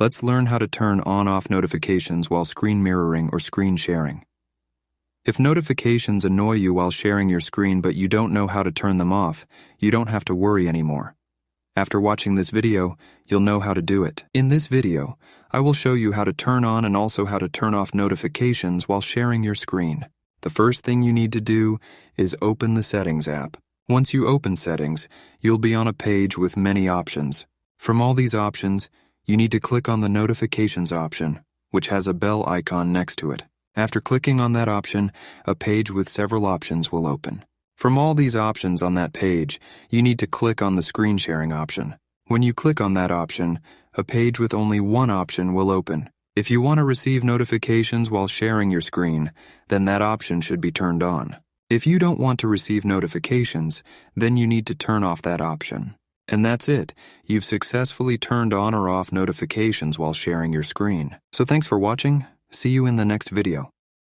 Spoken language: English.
Let's learn how to turn on-off notifications while screen mirroring or screen sharing. If notifications annoy you while sharing your screen but you don't know how to turn them off, you don't have to worry anymore. After watching this video, you'll know how to do it. In this video, I will show you how to turn on and also how to turn off notifications while sharing your screen. The first thing you need to do is open the Settings app. Once you open Settings, you'll be on a page with many options. From all these options, you need to click on the Notifications option, which has a bell icon next to it. After clicking on that option, a page with several options will open. From all these options on that page, you need to click on the Screen Sharing option. When you click on that option, a page with only one option will open. If you want to receive notifications while sharing your screen, then that option should be turned on. If you don't want to receive notifications, then you need to turn off that option. And that's it. You've successfully turned on or off notifications while sharing your screen. So thanks for watching. See you in the next video.